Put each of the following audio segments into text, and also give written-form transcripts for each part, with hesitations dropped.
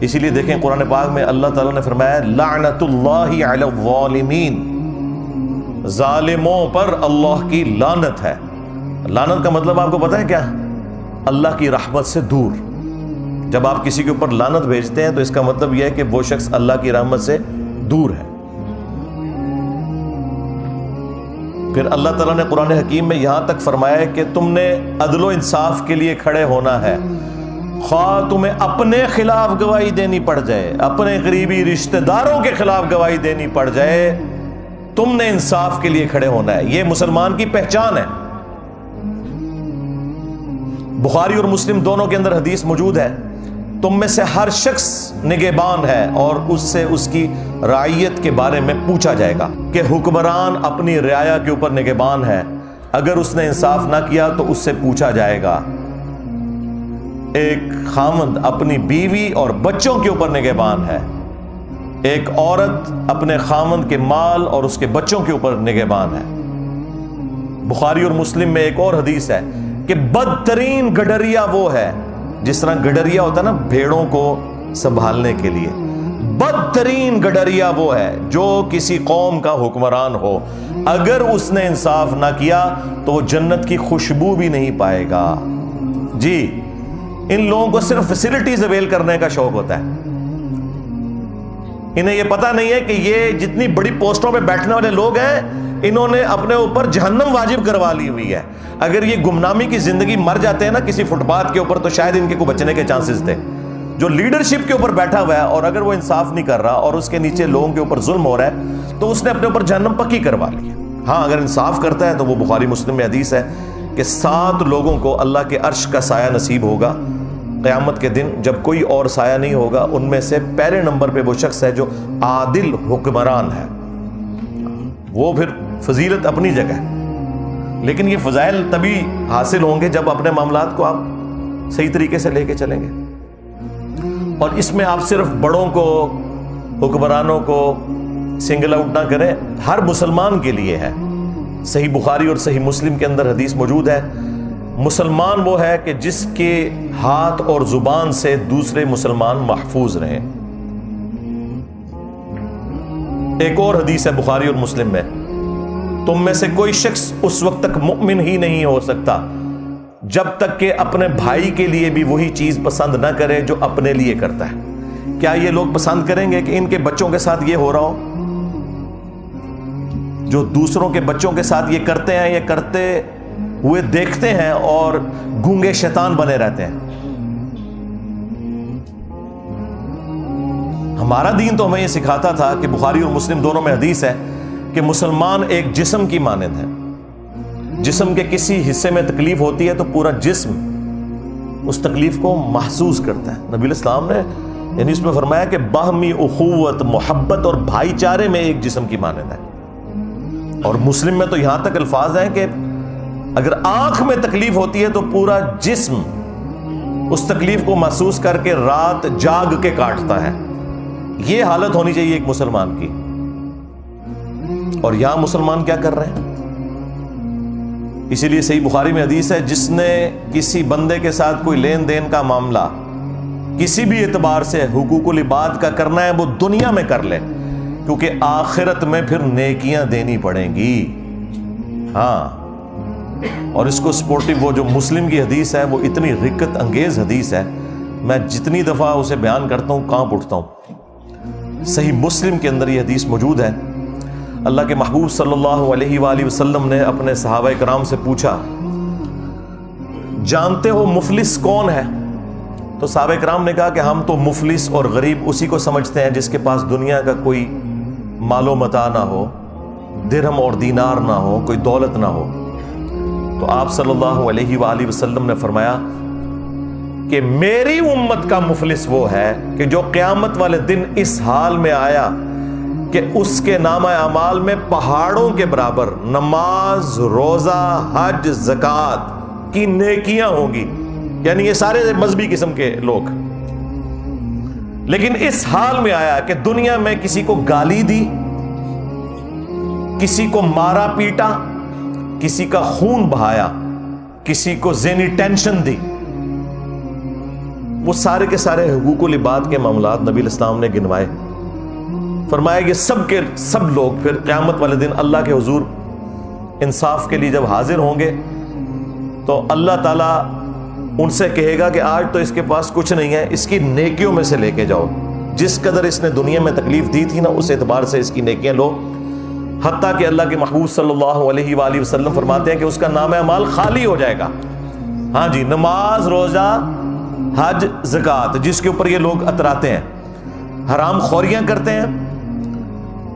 اسی لیے دیکھیں قرآن پاک میں اللہ تعالیٰ نے فرمایا لعنت اللہ علی الظالمین، ظالموں پر اللہ کی لعنت ہے۔ لعنت کا مطلب آپ کو پتہ ہے کیا؟ اللہ کی رحمت سے دور۔ جب آپ کسی کے اوپر لعنت بھیجتے ہیں تو اس کا مطلب یہ ہے کہ وہ شخص اللہ کی رحمت سے دور ہے۔ پھر اللہ تعالیٰ نے قرآن حکیم میں یہاں تک فرمایا ہے کہ تم نے عدل و انصاف کے لیے کھڑے ہونا ہے، خواہ تمہیں اپنے خلاف گواہی دینی پڑ جائے، اپنے قریبی رشتہ داروں کے خلاف گواہی دینی پڑ جائے، تم نے انصاف کے لیے کھڑے ہونا ہے۔ یہ مسلمان کی پہچان ہے۔ بخاری اور مسلم دونوں کے اندر حدیث موجود ہے، تم میں سے ہر شخص نگہبان ہے اور اس سے اس کی رعیت کے بارے میں پوچھا جائے گا کہ حکمران اپنی رعایا کے اوپر نگہبان ہے، اگر اس نے انصاف نہ کیا تو اس سے پوچھا جائے گا۔ ایک خاوند اپنی بیوی اور بچوں کے اوپر نگہبان ہے، ایک عورت اپنے خاوند کے مال اور اس کے بچوں کے اوپر نگہبان ہے۔ بخاری اور مسلم میں ایک اور حدیث ہے کہ بدترین گڈریا وہ ہے، جس طرح گڈریا ہوتا ہے نا بھیڑوں کو سنبھالنے کے لیے، بدترین گڈریا وہ ہے جو کسی قوم کا حکمران ہو، اگر اس نے انصاف نہ کیا تو وہ جنت کی خوشبو بھی نہیں پائے گا۔ جی، ان لوگوں کو صرف فیسلٹیز اویل کرنے کا شوق ہوتا ہے، انہیں یہ پتہ نہیں ہے کہ یہ جتنی بڑی پوسٹوں پہ بیٹھنے والے لوگ ہیں انہوں نے اپنے اوپر جہنم واجب کروا لی ہوئی ہے۔ اگر یہ گمنامی کی زندگی مر جاتے ہیں نا کسی فٹ پاتھ کے اوپر تو شاید ان کے کو بچنے کے چانسز تھے۔ جو لیڈرشپ کے اوپر بیٹھا ہوا ہے اور اگر وہ انصاف نہیں کر رہا اور اس کے نیچے لوگوں کے اوپر ظلم ہو رہا ہے تو اس نے اپنے اوپر جہنم پکی کروا لی ہے۔ ہاں، اگر انصاف کرتا ہے تو وہ بخاری مسلم میں حدیث ہے کہ 7 لوگوں کو اللہ کے عرش کا سایہ نصیب ہوگا قیامت کے دن، جب کوئی اور سایہ نہیں ہوگا۔ ان میں سے پہلے نمبر پہ وہ شخص ہے جو عادل حکمران ہے۔ وہ پھر فضیلت اپنی جگہ ہے، لیکن یہ فضائل تبھی حاصل ہوں گے جب اپنے معاملات کو آپ صحیح طریقے سے لے کے چلیں گے۔ اور اس میں آپ صرف بڑوں کو، حکمرانوں کو سنگل آؤٹ نہ کریں، ہر مسلمان کے لیے ہے۔ صحیح بخاری اور صحیح مسلم کے اندر حدیث موجود ہے، مسلمان وہ ہے کہ جس کے ہاتھ اور زبان سے دوسرے مسلمان محفوظ رہیں۔ ایک اور حدیث ہے بخاری اور مسلم میں، تم میں سے کوئی شخص اس وقت تک مؤمن ہی نہیں ہو سکتا جب تک کہ اپنے بھائی کے لیے بھی وہی چیز پسند نہ کرے جو اپنے لیے کرتا ہے۔ کیا یہ لوگ پسند کریں گے کہ ان کے بچوں کے ساتھ یہ ہو رہا ہو؟ جو دوسروں کے بچوں کے ساتھ یہ کرتے ہیں، یہ کرتے ہوئے دیکھتے ہیں اور گونگے شیطان بنے رہتے ہیں۔ ہمارا دین تو ہمیں یہ سکھاتا تھا کہ بخاری اور مسلم دونوں میں حدیث ہے کہ مسلمان ایک جسم کی مانند ہے، جسم کے کسی حصے میں تکلیف ہوتی ہے تو پورا جسم اس تکلیف کو محسوس کرتا ہے۔ نبی الاسلام نے یعنی اس میں فرمایا کہ باہمی اخوت، محبت اور بھائی چارے میں ایک جسم کی مانند ہے۔ اور مسلم میں تو یہاں تک الفاظ ہیں کہ اگر آنکھ میں تکلیف ہوتی ہے تو پورا جسم اس تکلیف کو محسوس کر کے رات جاگ کے کاٹتا ہے۔ یہ حالت ہونی چاہیے ایک مسلمان کی۔ اور یہاں مسلمان کیا کر رہے ہیں؟ اسی لیے صحیح بخاری میں حدیث ہے، جس نے کسی بندے کے ساتھ کوئی لین دین کا معاملہ کسی بھی اعتبار سے حقوق العباد کا کرنا ہے وہ دنیا میں کر لے، کیونکہ آخرت میں پھر نیکیاں دینی پڑیں گی۔ ہاں، اور اس کو سپورٹو وہ جو مسلم کی حدیث ہے وہ اتنی رقت انگیز حدیث ہے، میں جتنی دفعہ اسے بیان کرتا ہوں کانپ اٹھتا ہوں۔ صحیح مسلم کے اندر یہ حدیث موجود ہے، اللہ کے محبوب صلی اللہ علیہ وآلہ وسلم نے اپنے صحابہ کرام سے پوچھا، جانتے ہو مفلس کون ہے؟ تو صحابہ کرام نے کہا کہ ہم تو مفلس اور غریب اسی کو سمجھتے ہیں جس کے پاس دنیا کا کوئی مال و متاع نہ ہو، درہم اور دینار نہ ہو، کوئی دولت نہ ہو۔ تو آپ صلی اللہ علیہ وآلہ وسلم نے فرمایا کہ میری امت کا مفلس وہ ہے کہ جو قیامت والے دن اس حال میں آیا کہ اس کے نامہ اعمال میں پہاڑوں کے برابر نماز، روزہ، حج، زکوٰۃ کی نیکیاں ہوں گی، یعنی یہ سارے مذہبی قسم کے لوگ، لیکن اس حال میں آیا کہ دنیا میں کسی کو گالی دی، کسی کو مارا پیٹا، کسی کا خون بہایا، کسی کو ذہنی ٹینشن دی، وہ سارے کے سارے حقوق و لباد کے معاملات نبی علیہ السلام نے گنوائے. فرمایا یہ سب کے سب لوگ پھر قیامت والے دن اللہ کے حضور انصاف کے لیے جب حاضر ہوں گے تو اللہ تعالیٰ ان سے کہے گا کہ آج تو اس کے پاس کچھ نہیں ہے، اس کی نیکیوں میں سے لے کے جاؤ. جس قدر اس نے دنیا میں تکلیف دی تھی نا، اس اعتبار سے اس کی نیکیاں لو. حتیٰ کہ اللہ کے محبوب صلی اللہ علیہ وآلہ وسلم فرماتے ہیں کہ اس کا نام اعمال خالی ہو جائے گا. ہاں جی، نماز، روزہ، حج، زکوٰۃ، جس کے اوپر یہ لوگ اتراتے ہیں، حرام خوریاں کرتے ہیں،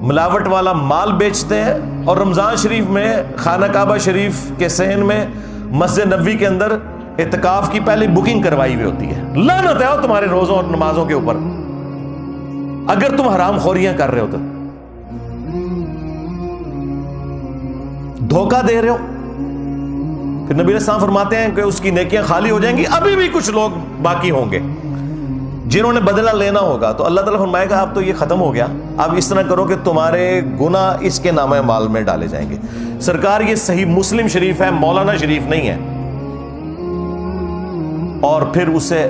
ملاوٹ والا مال بیچتے ہیں، اور رمضان شریف میں خانہ کعبہ شریف کے صحن میں مسجد نبوی کے اندر اعتکاف کی پہلے بکنگ کروائی ہوئی ہوتی ہے. لعنت ہے تمہارے روزوں اور نمازوں کے اوپر اگر تم حرام خوریاں کر رہے ہو تو، دھوکہ دے رہے ہو. پھر نبی علیہ السلام فرماتے ہیں کہ اس کی نیکیاں خالی ہو جائیں گی. ابھی بھی کچھ لوگ باقی ہوں گے جنہوں نے بدلہ لینا ہوگا. تو اللہ تعالیٰ فرمائے گا اب تو یہ ختم ہو گیا، اب اس طرح کرو کہ تمہارے گناہ اس کے نامہ اعمال میں ڈالے جائیں گے. سرکار یہ صحیح مسلم شریف ہے، مولانا شریف نہیں ہے. اور پھر اسے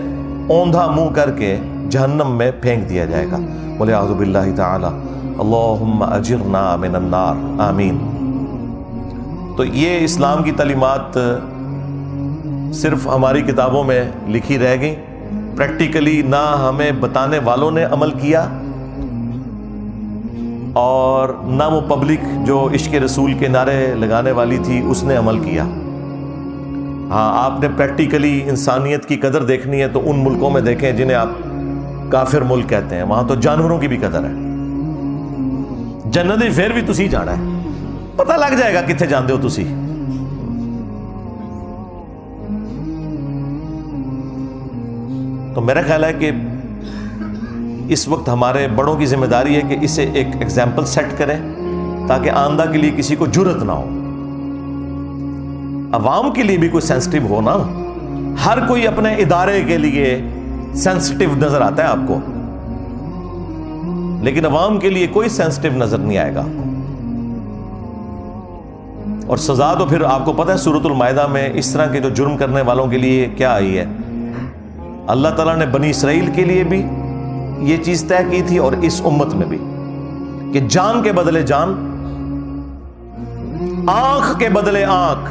اوندھا منہ کر کے جہنم میں پھینک دیا جائے گا. وَلِعَوْذُ بِاللَّهِ تَعَالَى اللہم اجرنا من النار، آمین. تو یہ اسلام کی تعلیمات صرف ہماری کتابوں میں لکھی رہ گئیں، پریکٹیکلی نہ ہمیں بتانے والوں نے عمل کیا اور نہ وہ پبلک جو عشق رسول کے نعرے لگانے والی تھی اس نے عمل کیا. ہاں، آپ نے پریکٹیکلی انسانیت کی قدر دیکھنی ہے تو ان ملکوں میں دیکھیں جنہیں آپ کافر ملک کہتے ہیں، وہاں تو جانوروں کی بھی قدر ہے. جنت پھر بھی تسی جانا ہے، پتہ لگ جائے گا کتنے جاندے ہو تسی. تو میرا خیال ہے کہ اس وقت ہمارے بڑوں کی ذمہ داری ہے کہ اسے ایک ایگزامپل سیٹ کریں تاکہ آئندہ کے لیے کسی کو جرأت نہ ہو. عوام کے لیے بھی کوئی سینسٹیو ہو نا. ہر کوئی اپنے ادارے کے لیے سینسٹیو نظر آتا ہے آپ کو، لیکن عوام کے لیے کوئی سینسٹیو نظر نہیں آئے گا. اور سزا تو پھر آپ کو پتہ ہے سورۃ المائدہ میں اس طرح کے جو جرم کرنے والوں کے لیے کیا آئی ہے. اللہ تعالیٰ نے بنی اسرائیل کے لیے بھی یہ چیز طے کی تھی اور اس امت میں بھی کہ جان کے بدلے جان، آنکھ کے بدلے آنکھ،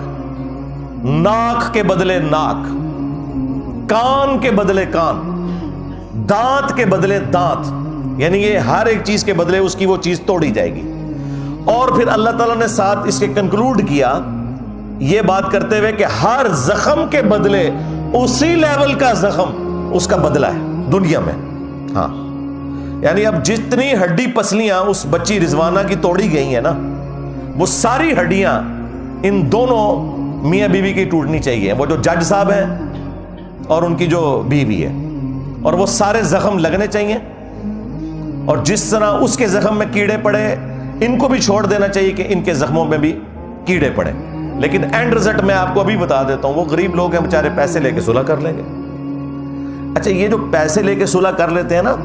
ناک کے بدلے ناک، کان کے بدلے کان، دانت کے بدلے دانت، یعنی یہ ہر ایک چیز کے بدلے اس کی وہ چیز توڑی جائے گی. اور پھر اللہ تعالیٰ نے ساتھ اس کے کنکلوڈ کیا یہ بات کرتے ہوئے کہ ہر زخم کے بدلے اسی لیول کا زخم اس کا بدلہ ہے دنیا میں. ہاں، یعنی اب جتنی ہڈی پسلیاں اس بچی رضوانہ کی توڑی گئی ہیں نا، وہ ساری ہڈیاں ان دونوں میاں بیوی کی ٹوٹنی چاہیے، وہ جو جج صاحب ہیں اور ان کی جو بیوی ہے، اور وہ سارے زخم لگنے چاہیے. اور جس طرح اس کے زخم میں کیڑے پڑے ان کو بھی چھوڑ دینا چاہیے کہ ان کے زخموں میں بھی کیڑے پڑے. لیکن اینڈ رزلٹ میں آپ کو ابھی بتا دیتا ہوں، وہ غریب لوگ ہیں بیچارے، پیسے لے کے صلح کر لیں گے. اچھا، یہ جو پیسے لے کے صلح کر لیتے ہیں نا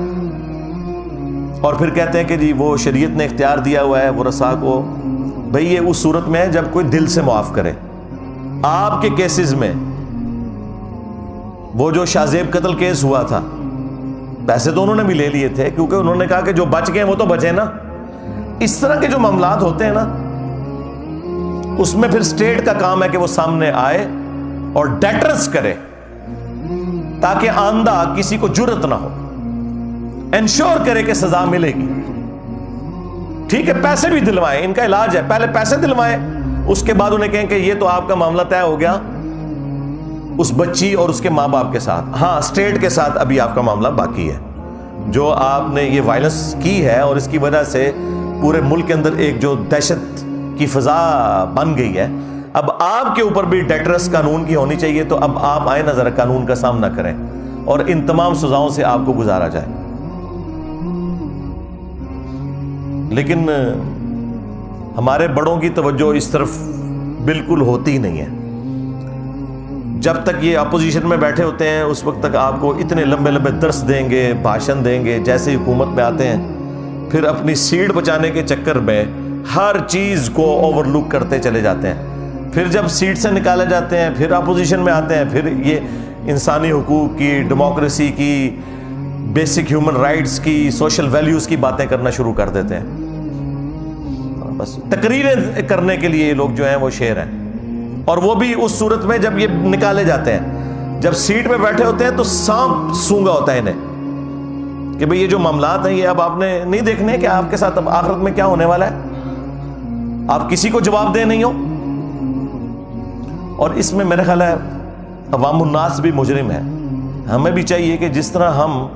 اور پھر کہتے ہیں کہ جی وہ شریعت نے اختیار دیا ہوا ہے ورثاء کو، بھئی یہ اس صورت میں ہے جب کوئی دل سے معاف کرے. آپ کے کیسز میں وہ جو شاہ زیب قتل کیس ہوا تھا، پیسے تو انہوں نے بھی لے لیے تھے کیونکہ انہوں نے کہا کہ جو بچ گئے وہ تو بچے نا. اس طرح کے جو معاملات ہوتے ہیں نا، اس میں پھر اسٹیٹ کا کام ہے کہ وہ سامنے آئے اور ڈیٹرس کرے تاکہ آئندہ کسی کو جرأت نہ ہو، انشور کرے کہ سزا ملے گی. ٹھیک ہے، پیسے بھی دلوائیں، ان کا علاج ہے، پہلے پیسے دلوائیں، اس کے بعد انہیں کہیں کہ یہ تو آپ کا معاملہ طے ہو گیا اس بچی اور اس کے ماں باپ کے ساتھ. ہاں، اسٹیٹ کے ساتھ ابھی آپ کا معاملہ باقی ہے. جو آپ نے یہ وائلنس کی ہے اور اس کی وجہ سے پورے ملک کے اندر ایک جو دہشت کی فضا بن گئی ہے، اب آپ کے اوپر بھی ڈیٹرس قانون کی ہونی چاہیے. تو اب آپ آئیں نہ ذرا قانون کا سامنا کریں اور ان تمام سزاؤں سے آپ کو گزارا جائے. لیکن ہمارے بڑوں کی توجہ اس طرف بالکل ہوتی نہیں ہے. جب تک یہ اپوزیشن میں بیٹھے ہوتے ہیں اس وقت تک آپ کو اتنے لمبے لمبے درس دیں گے، بھاشن دیں گے. جیسے حکومت میں آتے ہیں پھر اپنی سیٹ بچانے کے چکر میں ہر چیز کو اوور لک کرتے چلے جاتے ہیں. پھر جب سیٹ سے نکالے جاتے ہیں پھر اپوزیشن میں آتے ہیں، پھر انسانی حقوق کی، ڈیموکریسی کی، بیسک ہیومن رائٹس کی، سوشل ویلیوز کی باتیں کرنا شروع کر دیتے ہیں. بس تقریریں کرنے کے لیے یہ لوگ جو ہیں وہ شیر ہیں، اور وہ بھی اس صورت میں جب یہ نکالے جاتے ہیں، جب سیٹ پہ بیٹھے ہوتے ہیں تو سانپ سونگا ہوتا ہے انہیں کہ بھئی یہ جو معاملات ہیں یہ اب آپ نے نہیں دیکھنے کہ آپ کے ساتھ اب آخرت میں کیا ہونے والا ہے، آپ کسی کو جواب دہ نہیں ہو. اور اس میں میرا خیال ہے عوام الناس بھی مجرم ہے. ہمیں بھی چاہیے کہ جس طرح ہم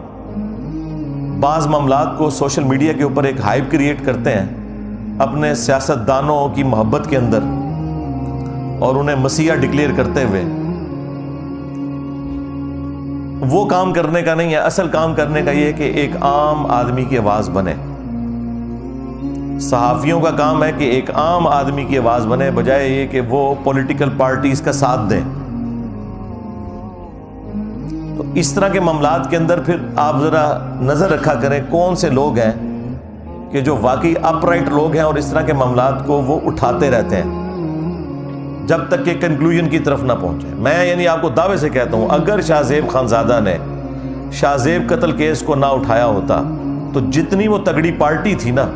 بعض معاملات کو سوشل میڈیا کے اوپر ایک ہائپ کریٹ کرتے ہیں اپنے سیاست دانوں کی محبت کے اندر اور انہیں مسیحا ڈکلیئر کرتے ہوئے، وہ کام کرنے کا نہیں ہے. اصل کام کرنے کا یہ ہے کہ ایک عام آدمی کی آواز بنے. صحافیوں کا کام ہے کہ ایک عام آدمی کی آواز بنے، بجائے یہ کہ وہ پولیٹیکل پارٹیز کا ساتھ دیں. تو اس طرح کے معاملات کے اندر پھر آپ ذرا نظر رکھا کریں کون سے لوگ ہیں کہ جو واقعی اپ رائٹ لوگ ہیں اور اس طرح کے معاملات کو وہ اٹھاتے رہتے ہیں جب تک کہ کنکلوژن کی طرف نہ پہنچے. میں یعنی آپ کو دعوے سے کہتا ہوں اگر شاہ زیب خانزادہ نے شاہ زیب قتل کیس کو نہ اٹھایا ہوتا تو جتنی وہ تگڑی پارٹی تھی نا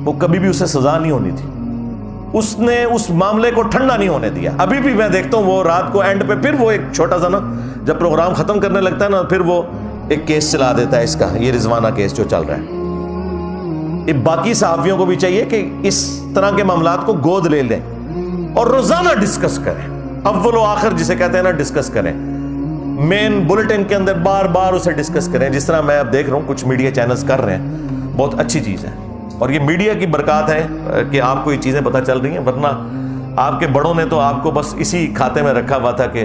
وہ کبھی بھی اسے سزا نہیں ہونی تھی. اس نے اس معاملے کو ٹھنڈا نہیں ہونے دیا. ابھی بھی میں دیکھتا ہوں وہ رات کو اینڈ پہ پھر وہ ایک چھوٹا سا نا جب پروگرام ختم کرنے لگتا ہے نا پھر وہ ایک کیس چلا دیتا ہے اس کا، یہ رضوانہ کیس جو چل رہا ہے. باقی صحافیوں کو بھی چاہیے کہ اس طرح کے معاملات کو گود لے لیں اور روزانہ ڈسکس کریں. اول و آخر جسے کہتے ہیں نا ڈسکس کریں، مین بلٹن کے اندر بار بار اسے ڈسکس کریں. جس طرح میں اب دیکھ رہا ہوں کچھ میڈیا چینلز کر رہے ہیں، بہت اچھی چیز ہے اور یہ میڈیا کی برکات ہے کہ آپ کو یہ چیزیں پتہ چل رہی ہیں. ورنہ آپ کے بڑوں نے تو آپ کو بس اسی کھاتے میں رکھا ہوا تھا کہ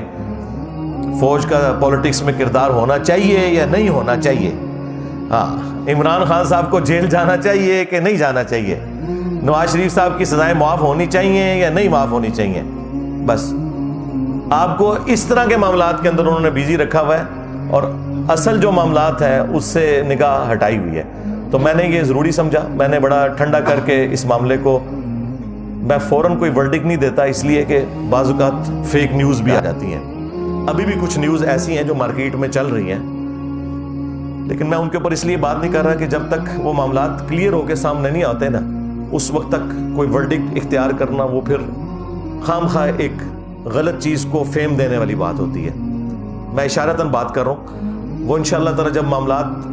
فوج کا پولیٹکس میں کردار ہونا چاہیے یا نہیں ہونا چاہیے. ہاں، عمران خان صاحب کو جیل جانا چاہیے کہ نہیں جانا چاہیے، نواز شریف صاحب کی سزائیں معاف ہونی چاہیے یا نہیں معاف ہونی چاہیے. بس آپ کو اس طرح کے معاملات کے اندر انہوں نے بیزی رکھا ہوا ہے اور اصل جو معاملات ہیں اس سے نگاہ ہٹائی ہوئی ہے. تو میں نے یہ ضروری سمجھا، میں نے بڑا ٹھنڈا کر کے اس معاملے کو، میں فوراً کوئی ورڈکٹ نہیں دیتا اس لیے کہ بعض اوقات فیک نیوز بھی آ جاتی ہیں. ابھی بھی کچھ نیوز ایسی ہیں جو مارکیٹ میں چل رہی ہیں، لیکن میں ان کے اوپر اس لیے بات نہیں کر رہا کہ جب تک وہ معاملات کلیئر ہو کے سامنے نہیں آتے نا اس وقت تک کوئی ورڈکٹ اختیار کرنا وہ پھر خام خواہ ایک غلط چیز کو فیم دینے والی بات ہوتی ہے. میں اشارتاً بات کر رہا ہوں، وہ انشاءاللہ تعالی جب معاملات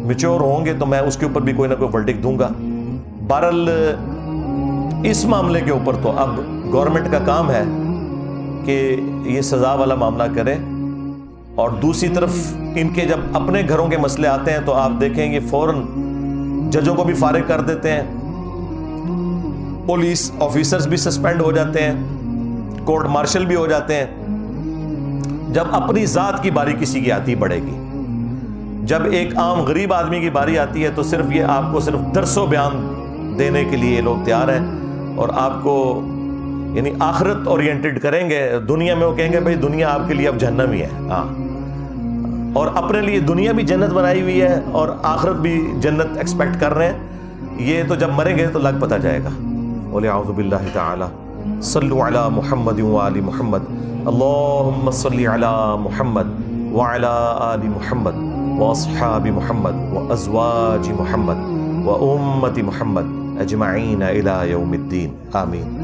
میچور ہوں گے تو میں اس کے اوپر بھی کوئی نہ کوئی ورڈکٹ دوں گا. بہرحال اس معاملے کے اوپر تو اب گورنمنٹ کا کام ہے کہ یہ سزا والا معاملہ کرے، اور دوسری طرف ان کے جب اپنے گھروں کے مسئلے آتے ہیں تو آپ دیکھیں گے فوراً ججوں کو بھی فارغ کر دیتے ہیں، پولیس آفیسرز بھی سسپینڈ ہو جاتے ہیں، کورٹ مارشل بھی ہو جاتے ہیں. جب اپنی ذات کی باری کسی کی آتی بڑھے گی، جب ایک عام غریب آدمی کی باری آتی ہے تو صرف یہ آپ کو صرف درس و بیان دینے کے لیے لوگ تیار ہیں اور آپ کو یعنی آخرت اورینٹڈ کریں گے. دنیا میں وہ کہیں گے بھائی دنیا آپ کے لیے اب جہنم ہی ہے، ہاں، اور اپنے لیے دنیا بھی جنت بنائی ہوئی ہے اور آخرت بھی جنت ایکسپیکٹ کر رہے ہیں. یہ تو جب مریں گے تو لگ پتہ جائے گا. وَلِعَوْذُ بِاللَّهِ تَعَالَى صلوا علی محمد وآل محمد اللہم صلی علی محمد وعلی آل محمد واصحاب محمد وازواج محمد وامت محمد اجمعین الی یوم الدین. آمین.